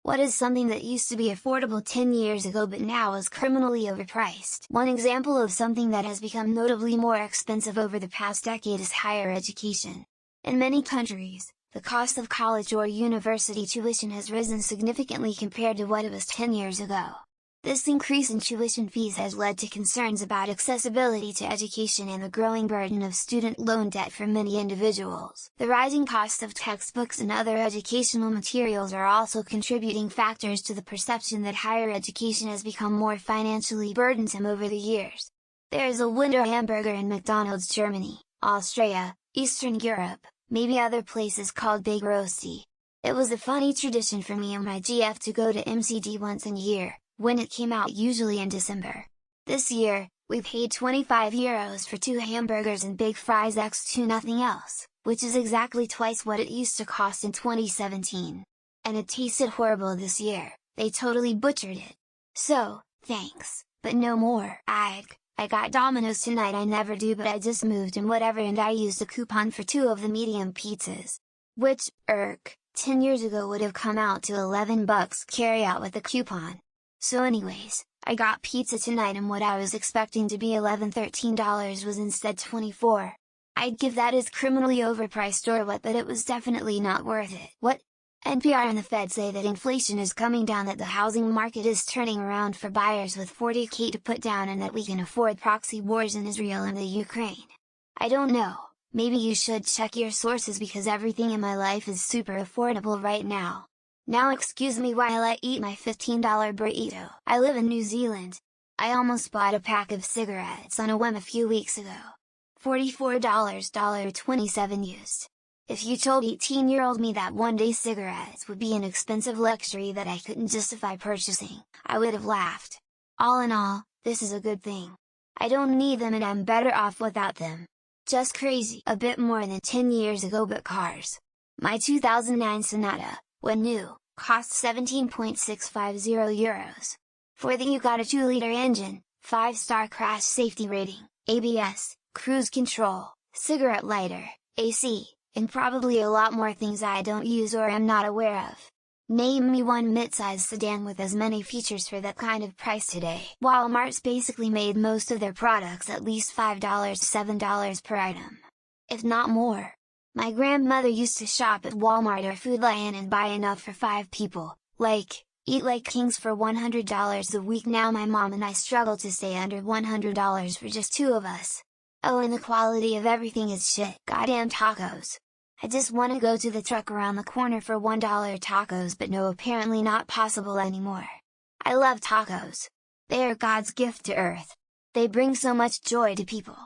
What is something that used to be affordable 10 years ago but now is criminally overpriced? One example of something that has become notably more expensive over the past decade is higher education. In many countries, the cost of college or university tuition has risen significantly compared to what it was 10 years ago. This increase in tuition fees has led to concerns about accessibility to education and the growing burden of student loan debt for many individuals. The rising cost of textbooks and other educational materials are also contributing factors to the perception that higher education has become more financially burdensome over the years. There is a Wonder hamburger in McDonald's Germany, Austria, Eastern Europe, maybe other places called Big Roasty. It was a funny tradition for me and my GF to go to MCD once a year, when it came out usually in December. This year, we paid €25 for 2 hamburgers and big fries x2 nothing else, which is exactly twice what it used to cost in 2017. And it tasted horrible this year, they totally butchered it. So, thanks, but no more. I got Domino's tonight. I never do, but I just moved and whatever, and I used a coupon for 2 of the medium pizzas. Which, 10 years ago would have come out to $11 carry out with the coupon. So anyways, I got pizza tonight and what I was expecting to be $13 was instead $24. I'd give that as criminally overpriced or what, but it was definitely not worth it. What? NPR and the Fed say that inflation is coming down, that the housing market is turning around for buyers with $40,000 to put down, and that we can afford proxy wars in Israel and the Ukraine. I don't know, maybe you should check your sources because everything in my life is super affordable right now. Now excuse me while I eat my $15 burrito. I live in New Zealand. I almost bought a pack of cigarettes on a whim a few weeks ago. $44, $27 used. If you told 18-year-old me that one day cigarettes would be an expensive luxury that I couldn't justify purchasing, I would have laughed. All in all, this is a good thing. I don't need them and I'm better off without them. Just crazy. A bit more than 10 years ago, but cars. My 2009 Sonata, when new, cost €17.650. For that you got a 2-liter engine, 5-star crash safety rating, ABS, cruise control, cigarette lighter, AC, and probably a lot more things I don't use or am not aware of. Name me one mid-size sedan with as many features for that kind of price today. Walmart's basically made most of their products at least $5 to $7 per item. If not more. My grandmother used to shop at Walmart or Food Lion and buy enough for 5 people, eat like kings for $100 a week. Now my mom and I struggle to stay under $100 for just 2 of us. Oh, and the quality of everything is shit. Goddamn tacos. I just wanna go to the truck around the corner for $1 tacos, but no, apparently not possible anymore. I love tacos. They are God's gift to earth. They bring so much joy to people.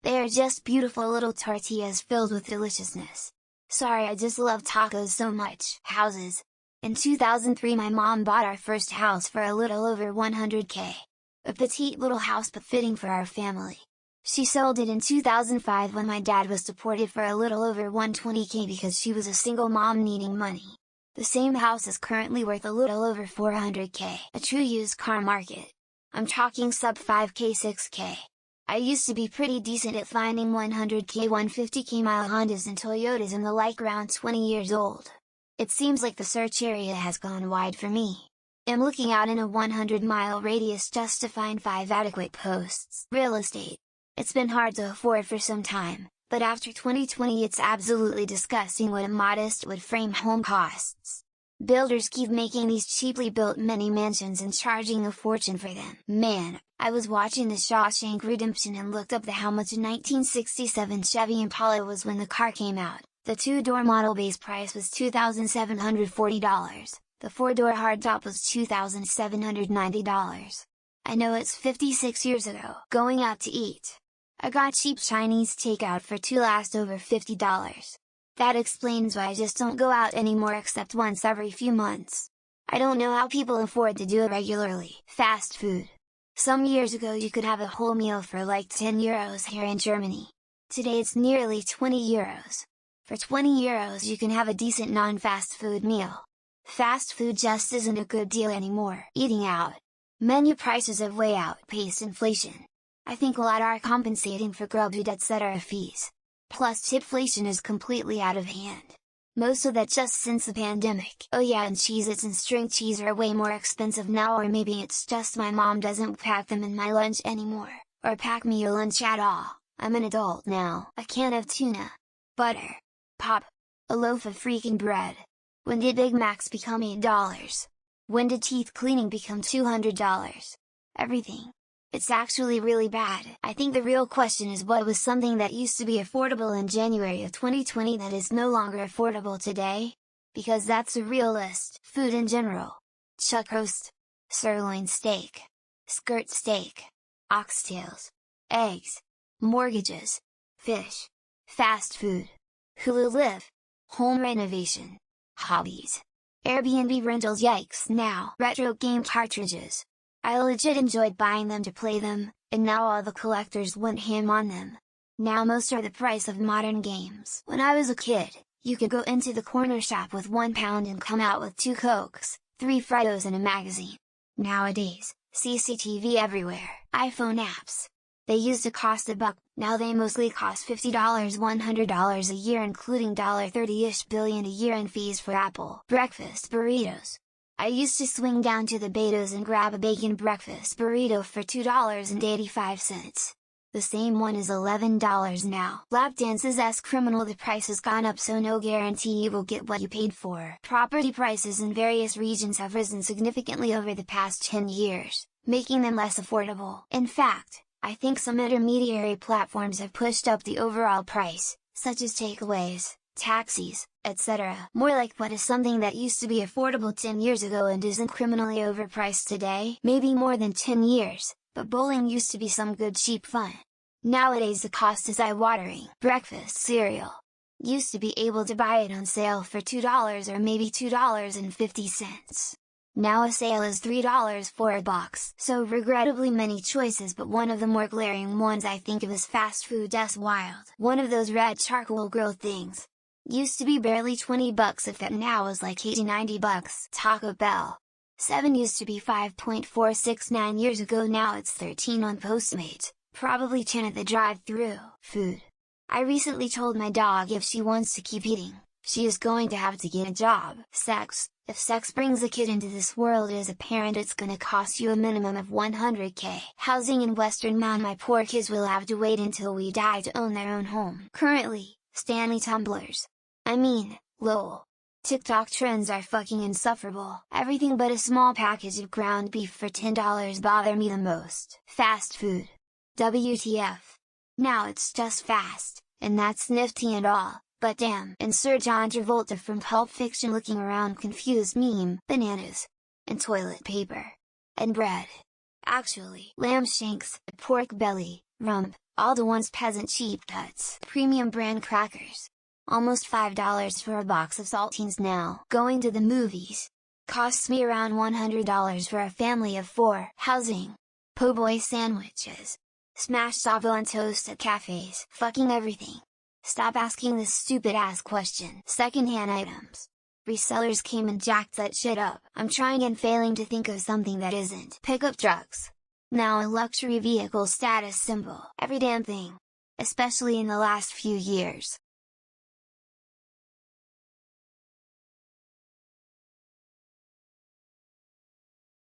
They are just beautiful little tortillas filled with deliciousness. Sorry, I just love tacos so much. Houses. In 2003 my mom bought our first house for a little over $100,000. A petite little house but fitting for our family. She sold it in 2005 when my dad was deported for a little over $120,000 because she was a single mom needing money. The same house is currently worth a little over $400,000. A true used car market. I'm talking sub $5,000, $6,000. I used to be pretty decent at finding $100,000, $150,000 mile Hondas and Toyotas and the like around 20 years old. It seems like the search area has gone wide for me. I'm looking out in a 100-mile radius just to find 5 adequate posts. Real estate. It's been hard to afford for some time, but after 2020 it's absolutely disgusting what a modest wood-frame home costs. Builders keep making these cheaply built mini mansions and charging a fortune for them. Man, I was watching The Shawshank Redemption and looked up how much a 1967 Chevy Impala was when the car came out. The 2-door model base price was $2,740, the 4-door hardtop was $2,790. I know it's 56 years ago. Going out to eat. I got cheap Chinese takeout for 2 last over $50. That explains why I just don't go out anymore except once every few months. I don't know how people afford to do it regularly. Fast food. Some years ago you could have a whole meal for like €10 here in Germany. Today it's nearly €20. For €20 you can have a decent non-fast food meal. Fast food just isn't a good deal anymore. Eating out. Menu prices have way outpaced inflation. I think a lot are compensating for Grubhub etc. fees. Plus tipflation is completely out of hand. Most of that just since the pandemic. Oh yeah, and Cheez-Its and string cheese are way more expensive now, or maybe it's just my mom doesn't pack them in my lunch anymore, or pack me a lunch at all. I'm an adult now. A can of tuna. Butter. Pop. A loaf of freaking bread. When did Big Macs become $8? When did teeth cleaning become $200? Everything. It's actually really bad. I think the real question is, what was something that used to be affordable in January of 2020 that is no longer affordable today? Because that's a real list. Food in general. Chuck roast. Sirloin steak. Skirt steak. Oxtails. Eggs. Mortgages. Fish. Fast food. Hulu Live. Home renovation. Hobbies. Airbnb rentals. Yikes. Now retro game cartridges. I legit enjoyed buying them to play them, and now all the collectors went ham on them. Now most are the price of modern games. When I was a kid, you could go into the corner shop with £1 and come out with 2 Cokes, 3 Fritos and a magazine. Nowadays, CCTV everywhere, iPhone apps. They used to cost $1, now they mostly cost $50, $100 a year, including $30-ish billion a year in fees for Apple breakfast burritos. I used to swing down to the Beto's and grab a bacon breakfast burrito for $2.85. The same one is $11 now. Lap dances as criminal. The price has gone up, so no guarantee you will get what you paid for. Property prices in various regions have risen significantly over the past 10 years, making them less affordable. In fact, I think some intermediary platforms have pushed up the overall price, such as takeaways, taxis, etc. More like, what is something that used to be affordable 10 years ago and isn't criminally overpriced today? Maybe more than 10 years, but bowling used to be some good cheap fun. Nowadays the cost is eye-watering. Breakfast cereal. Used to be able to buy it on sale for $2 or maybe $2.50. Now a sale is $3 for a box. So regrettably many choices, but one of the more glaring ones I think of is fast food. That's wild. One of those red charcoal grill things. Used to be barely $20 if that, now is like $80-90. Taco Bell. 7 used to be 5.469 years ago, now it's 13 on Postmates, probably 10 at the drive-thru. Food. I recently told my dog if she wants to keep eating, she is going to have to get a job. Sex. If sex brings a kid into this world as a parent, it's gonna cost you a minimum of $100K. Housing in Western Maine. My poor kids will have to wait until we die to own their own home. Currently, Stanley tumblers. I mean, lol. TikTok trends are fucking insufferable. Everything but a small package of ground beef for $10 bother me the most. Fast food. WTF. Now it's just fast, and that's nifty and all, but damn. Insert John Travolta from Pulp Fiction looking around confused meme. Bananas. And toilet paper. And bread. Actually, lamb shanks, pork belly, rump, all the ones peasant cheap cuts. Premium brand crackers. Almost $5 for a box of saltines now. Going to the movies. Costs me around $100 for a family of 4. Housing. Po' boy sandwiches. Smashed savo on toast at cafes. Fucking everything. Stop asking this stupid ass question. Secondhand items. Resellers came and jacked that shit up. I'm trying and failing to think of something that isn't. Pickup trucks. Now a luxury vehicle status symbol. Every damn thing. Especially in the last few years.